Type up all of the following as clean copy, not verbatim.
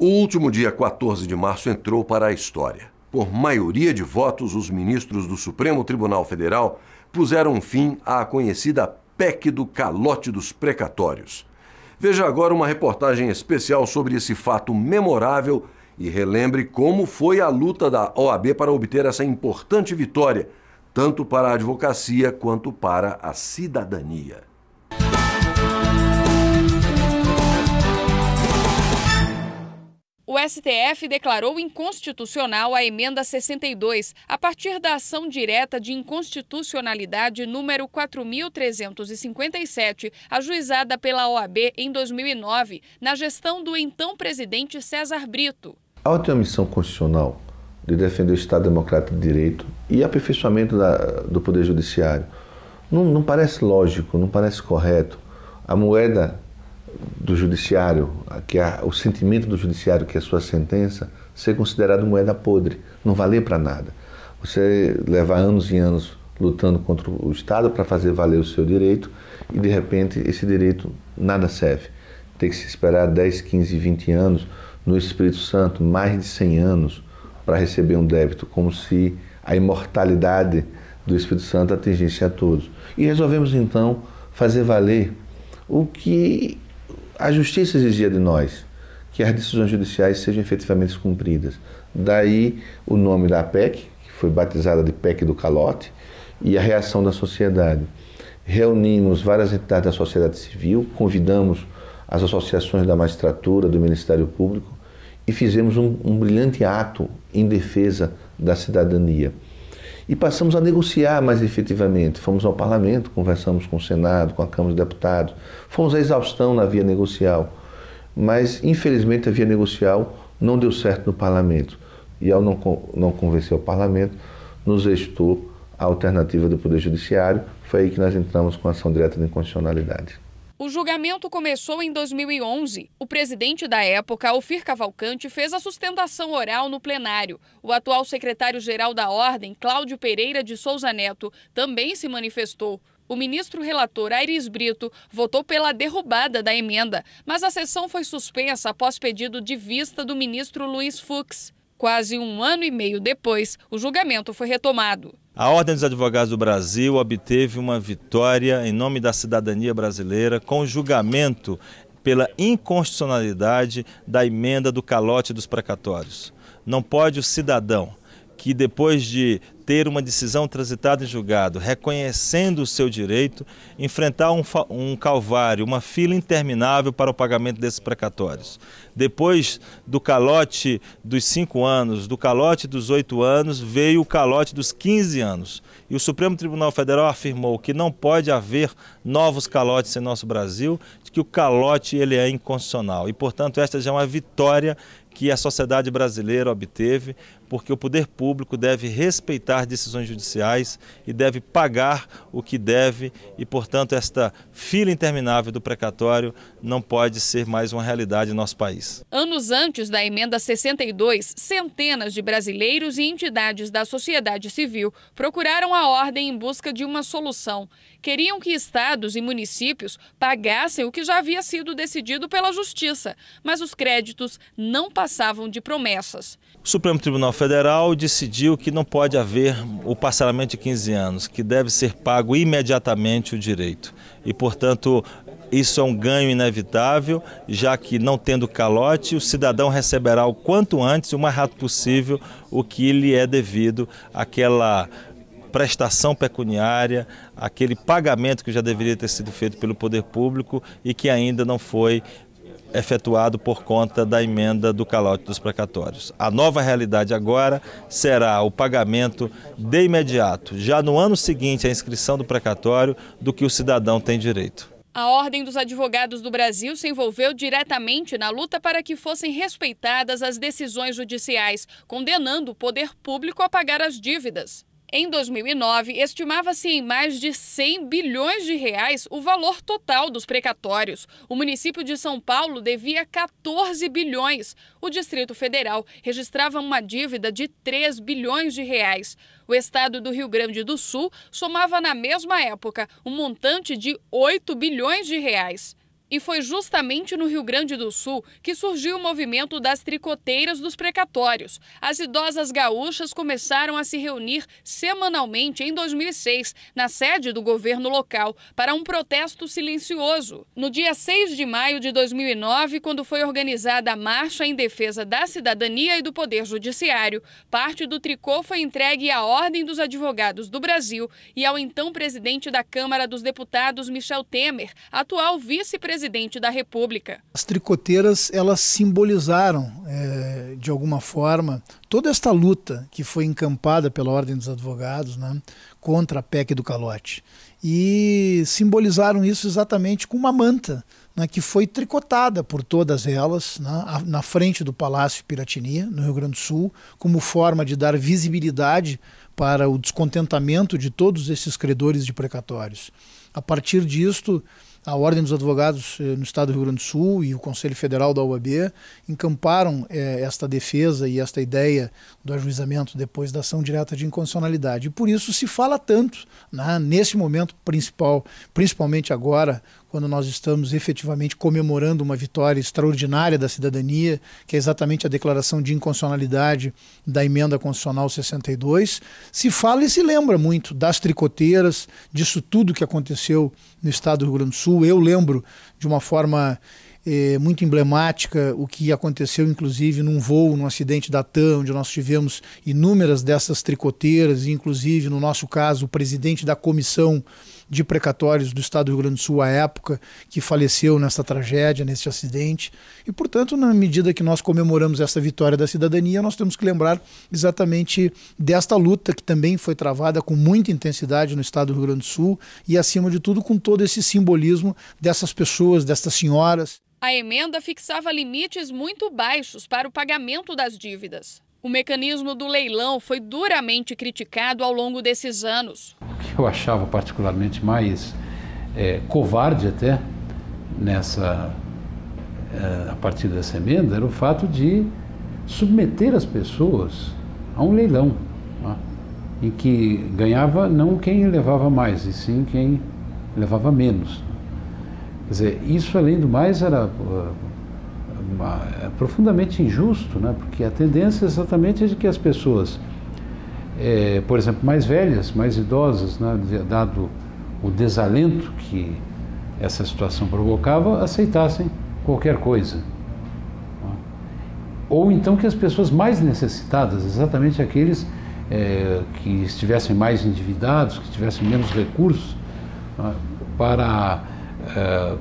O último dia 14 de março entrou para a história. Por maioria de votos, os ministros do Supremo Tribunal Federal puseram fim à conhecida PEC do calote dos precatórios. Veja agora uma reportagem especial sobre esse fato memorável e relembre como foi a luta da OAB para obter essa importante vitória, tanto para a advocacia quanto para a cidadania. O STF declarou inconstitucional a emenda 62, a partir da ação direta de inconstitucionalidade número 4.357, ajuizada pela OAB em 2009, na gestão do então presidente César Brito. Ao ter uma missão constitucional de defender o Estado Democrático de Direito e aperfeiçoamento do Poder Judiciário, não parece lógico, não parece correto a moeda do judiciário, que é o sentimento do judiciário, que é a sua sentença, ser considerado moeda podre, não valer para nada. Você leva anos e anos lutando contra o Estado para fazer valer o seu direito e de repente esse direito nada serve. Tem que se esperar 10, 15, 20 anos, no Espírito Santo mais de 100 anos para receber um débito, como se a imortalidade do Espírito Santo atingisse a todos. E resolvemos então fazer valer o que a justiça exigia de nós, que as decisões judiciais sejam efetivamente cumpridas. Daí o nome da PEC, que foi batizada de PEC do calote, e a reação da sociedade. Reunimos várias entidades da sociedade civil, convidamos as associações da magistratura, do Ministério Público, e fizemos um brilhante ato em defesa da cidadania. E passamos a negociar mais efetivamente. Fomos ao Parlamento, conversamos com o Senado, com a Câmara dos Deputados, fomos à exaustão na via negocial. Mas, infelizmente, a via negocial não deu certo no Parlamento. E ao não convencer o Parlamento, nos restou a alternativa do Poder Judiciário. Foi aí que nós entramos com a ação direta de inconstitucionalidade. O julgamento começou em 2011. O presidente da época, Alfir Cavalcante, fez a sustentação oral no plenário. O atual secretário-geral da Ordem, Cláudio Pereira de Souza Neto, também se manifestou. O ministro relator Aires Brito votou pela derrubada da emenda, mas a sessão foi suspensa após pedido de vista do ministro Luiz Fux. Quase um ano e meio depois, o julgamento foi retomado. A Ordem dos Advogados do Brasil obteve uma vitória em nome da cidadania brasileira com o julgamento pela inconstitucionalidade da emenda do calote dos precatórios. Não pode o cidadão que, depois de ter uma decisão transitada em julgado, reconhecendo o seu direito, enfrentar um calvário, uma fila interminável para o pagamento desses precatórios. Depois do calote dos 5 anos, do calote dos 8 anos, veio o calote dos 15 anos. E o Supremo Tribunal Federal afirmou que não pode haver novos calotes em nosso Brasil, que o calote ele é inconstitucional. E, portanto, esta já é uma vitória que a sociedade brasileira obteve, porque o poder público deve respeitar decisões judiciais e deve pagar o que deve e, portanto, esta fila interminável do precatório não pode ser mais uma realidade em nosso país. Anos antes da emenda 62, centenas de brasileiros e entidades da sociedade civil procuraram a ordem em busca de uma solução. Queriam que estados e municípios pagassem o que já havia sido decidido pela Justiça, mas os créditos não passavam de promessas. O Supremo Tribunal Federal decidiu que não pode haver o parcelamento de 15 anos, que deve ser pago imediatamente o direito. E, portanto, isso é um ganho inevitável, já que, não tendo calote, o cidadão receberá o quanto antes, o mais rápido possível, o que lhe é devido àquela prestação pecuniária, aquele pagamento que já deveria ter sido feito pelo poder público e que ainda não foi efetuado por conta da emenda do calote dos precatórios. A nova realidade agora será o pagamento de imediato, já no ano seguinte à inscrição do precatório, do que o cidadão tem direito. A Ordem dos Advogados do Brasil se envolveu diretamente na luta para que fossem respeitadas as decisões judiciais, condenando o poder público a pagar as dívidas. Em 2009, estimava-se em mais de 100 bilhões de reais o valor total dos precatórios. O município de São Paulo devia 14 bilhões. O Distrito Federal registrava uma dívida de 3 bilhões de reais. O estado do Rio Grande do Sul somava na mesma época um montante de 8 bilhões de reais. E foi justamente no Rio Grande do Sul que surgiu o movimento das tricoteiras dos precatórios. As idosas gaúchas começaram a se reunir semanalmente em 2006, na sede do governo local, para um protesto silencioso. No dia 6 de maio de 2009, quando foi organizada a Marcha em Defesa da Cidadania e do Poder Judiciário, parte do tricô foi entregue à Ordem dos Advogados do Brasil e ao então presidente da Câmara dos Deputados, Michel Temer, atual vice-presidente da República. As tricoteiras, elas simbolizaram, de alguma forma, toda esta luta que foi encampada pela Ordem dos Advogados, né, contra a PEC do calote. E simbolizaram isso exatamente com uma manta, né, que foi tricotada por todas elas, né, na frente do Palácio Piratini, no Rio Grande do Sul, como forma de dar visibilidade para o descontentamento de todos esses credores de precatórios. A partir disto, a Ordem dos Advogados no Estado do Rio Grande do Sul e o Conselho Federal da OAB encamparam esta defesa e esta ideia do ajuizamento depois da ação direta de inconstitucionalidade. E por isso se fala tanto, né, nesse momento principalmente agora, quando nós estamos efetivamente comemorando uma vitória extraordinária da cidadania, que é exatamente a declaração de inconstitucionalidade da Emenda Constitucional 62, se fala e se lembra muito das tricoteiras, disso tudo que aconteceu no Estado do Rio Grande do Sul. Eu lembro de uma forma muito emblemática o que aconteceu inclusive num voo, num acidente da TAM, onde nós tivemos inúmeras dessas tricoteiras, e inclusive no nosso caso o presidente da comissão de precatórios do Estado do Rio Grande do Sul à época, que faleceu nessa tragédia, nesse acidente. E, portanto, na medida que nós comemoramos essa vitória da cidadania, nós temos que lembrar exatamente desta luta que também foi travada com muita intensidade no Estado do Rio Grande do Sul e, acima de tudo, com todo esse simbolismo dessas pessoas, dessas senhoras. A emenda fixava limites muito baixos para o pagamento das dívidas. O mecanismo do leilão foi duramente criticado ao longo desses anos. O que eu achava particularmente mais covarde até a partir dessa emenda era o fato de submeter as pessoas a um leilão, né, em que ganhava não quem levava mais, e sim quem levava menos. Quer dizer, isso além do mais era profundamente injusto, né? Porque a tendência exatamente é de que as pessoas, por exemplo, mais velhas, mais idosas, né, dado o desalento que essa situação provocava, aceitassem qualquer coisa. Né? Ou então que as pessoas mais necessitadas, exatamente aqueles que estivessem mais endividados, que tivessem menos recursos, né, para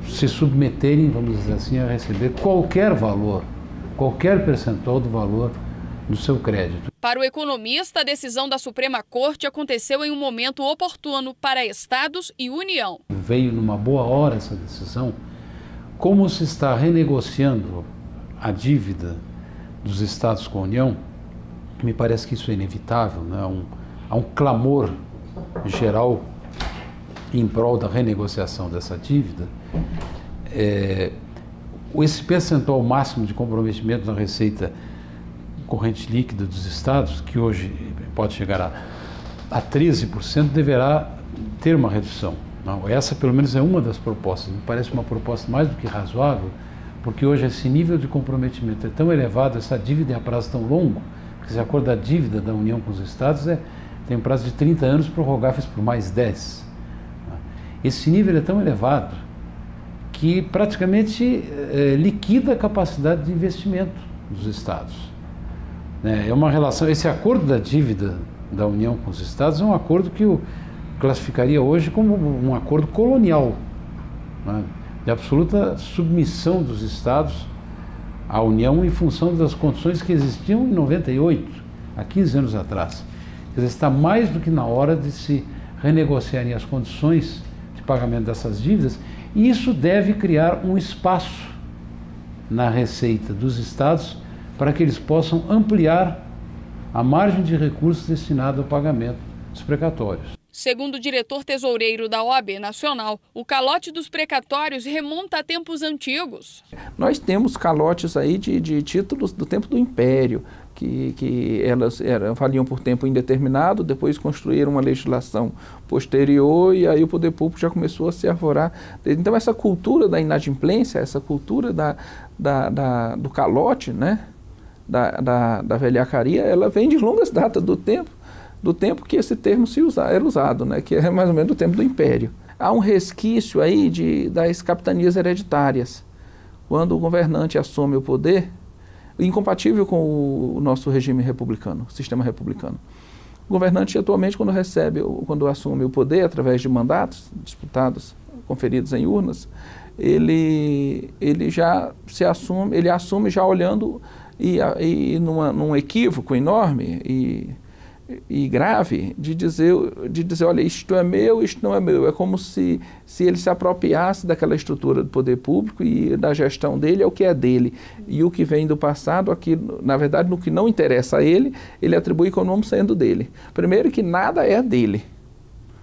se submeterem, vamos dizer assim, a receber qualquer valor, qualquer percentual do valor do seu crédito. Para o economista, a decisão da Suprema Corte aconteceu em um momento oportuno para Estados e União. Veio numa boa hora essa decisão, como se está renegociando a dívida dos Estados com a União, me parece que isso é inevitável, né? Há um clamor geral em prol da renegociação dessa dívida. Esse percentual máximo de comprometimento na receita corrente líquida dos estados, que hoje pode chegar a 13%, deverá ter uma redução. Não, essa pelo menos é uma das propostas, me parece uma proposta mais do que razoável, porque hoje esse nível de comprometimento é tão elevado, essa dívida é a prazo tão longo, porque se acorda a dívida da União com os estados tem um prazo de 30 anos prorrogáveis por mais 10. Esse nível é tão elevado que praticamente liquida a capacidade de investimento dos estados. É uma relação, esse acordo da dívida da União com os estados é um acordo que eu classificaria hoje como um acordo colonial, né, de absoluta submissão dos estados à União em função das condições que existiam em 98, há 15 anos atrás. Quer dizer, está mais do que na hora de se renegociarem as condições de pagamento dessas dívidas, e isso deve criar um espaço na receita dos estados para que eles possam ampliar a margem de recursos destinada ao pagamento dos precatórios. Segundo o diretor tesoureiro da OAB Nacional, o calote dos precatórios remonta a tempos antigos. Nós temos calotes aí de títulos do tempo do Império, que elas valiam por tempo indeterminado, depois construíram uma legislação posterior e aí o poder público já começou a se arvorar. Então essa cultura da inadimplência, essa cultura do calote, né, da velhacaria, ela vem de longas datas do tempo que esse termo era usado, né, que é mais ou menos do tempo do Império. Há um resquício aí das capitanias hereditárias. Quando o governante assume o poder, incompatível com o nosso regime republicano, o sistema republicano. O governante atualmente, quando assume o poder através de mandatos disputados, conferidos em urnas, ele já assume já olhando num equívoco enorme e grave de dizer, olha, isto é meu, isto não é meu. É como se ele se apropriasse daquela estrutura do poder público e da gestão dele é o que é dele. E o que vem do passado, aqui, na verdade, no que não interessa a ele atribui como sendo dele. Primeiro que nada é dele.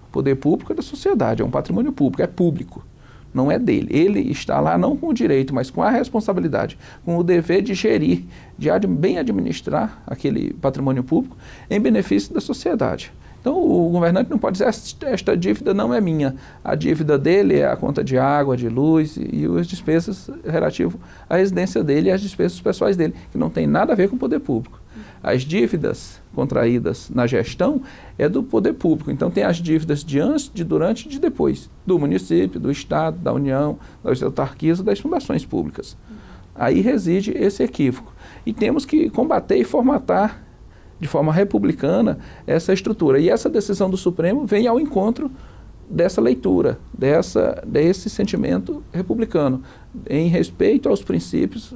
O poder público é da sociedade, é um patrimônio público, é público. Não é dele. Ele está lá não com o direito, mas com a responsabilidade, com o dever de gerir, de bem administrar aquele patrimônio público em benefício da sociedade. Então o governante não pode dizer, esta dívida não é minha. A dívida dele é a conta de água, de luz e as despesas relativas à residência dele e as despesas pessoais dele, que não tem nada a ver com o poder público. As dívidas contraídas na gestão é do poder público. Então tem as dívidas de antes, de durante e de depois, do município, do Estado, da União, das autarquias, das fundações públicas. Aí reside esse equívoco. E temos que combater e formatar de forma republicana essa estrutura. E essa decisão do Supremo vem ao encontro dessa leitura, desse sentimento republicano, em respeito aos princípios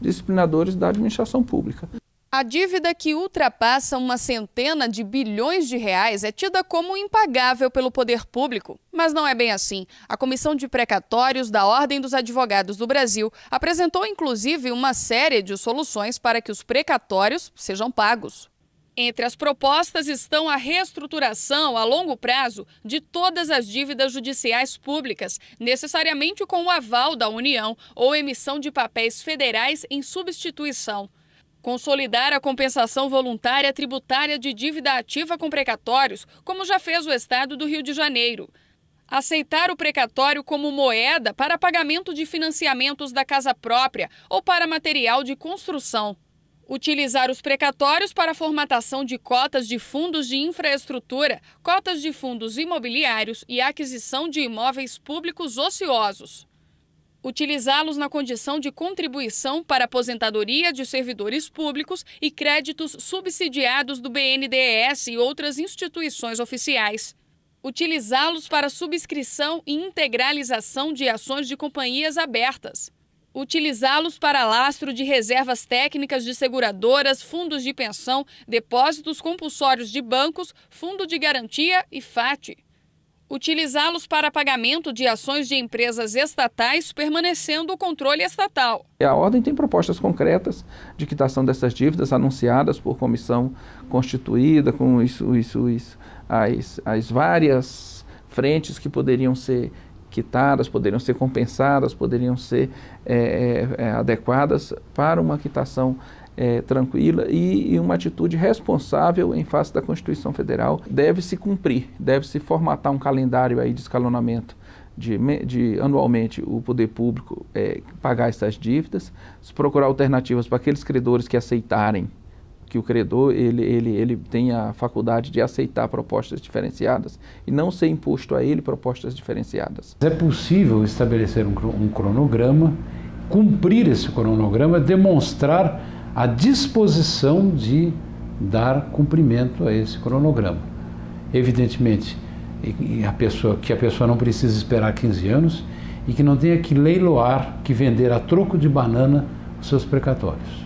disciplinadores da administração pública. A dívida que ultrapassa uma centena de bilhões de reais é tida como impagável pelo poder público. Mas não é bem assim. A Comissão de Precatórios da Ordem dos Advogados do Brasil apresentou, inclusive, uma série de soluções para que os precatórios sejam pagos. Entre as propostas estão a reestruturação a longo prazo de todas as dívidas judiciais públicas, necessariamente com o aval da União ou emissão de papéis federais em substituição. Consolidar a compensação voluntária tributária de dívida ativa com precatórios, como já fez o Estado do Rio de Janeiro. Aceitar o precatório como moeda para pagamento de financiamentos da casa própria ou para material de construção. Utilizar os precatórios para a formatação de cotas de fundos de infraestrutura, cotas de fundos imobiliários e aquisição de imóveis públicos ociosos. Utilizá-los na condição de contribuição para a aposentadoria de servidores públicos e créditos subsidiados do BNDES e outras instituições oficiais. Utilizá-los para subscrição e integralização de ações de companhias abertas. Utilizá-los para lastro de reservas técnicas de seguradoras, fundos de pensão, depósitos compulsórios de bancos, fundo de garantia e FAT. Utilizá-los para pagamento de ações de empresas estatais, permanecendo o controle estatal. A Ordem tem propostas concretas de quitação dessas dívidas anunciadas por comissão constituída, com as várias frentes que poderiam ser quitadas, poderiam ser compensadas, poderiam ser adequadas para uma quitação tranquila e uma atitude responsável em face da Constituição Federal. Deve-se cumprir, deve-se formatar um calendário aí de escalonamento de anualmente o poder público pagar essas dívidas, se procurar alternativas para aqueles credores que aceitarem, que o credor ele tem a faculdade de aceitar propostas diferenciadas e não ser imposto a ele propostas diferenciadas. É possível estabelecer um cronograma, cumprir esse cronograma, demonstrar a disposição de dar cumprimento a esse cronograma. Evidentemente, que a pessoa não precisa esperar 15 anos e que não tenha que leiloar, que vender a troco de banana os seus precatórios.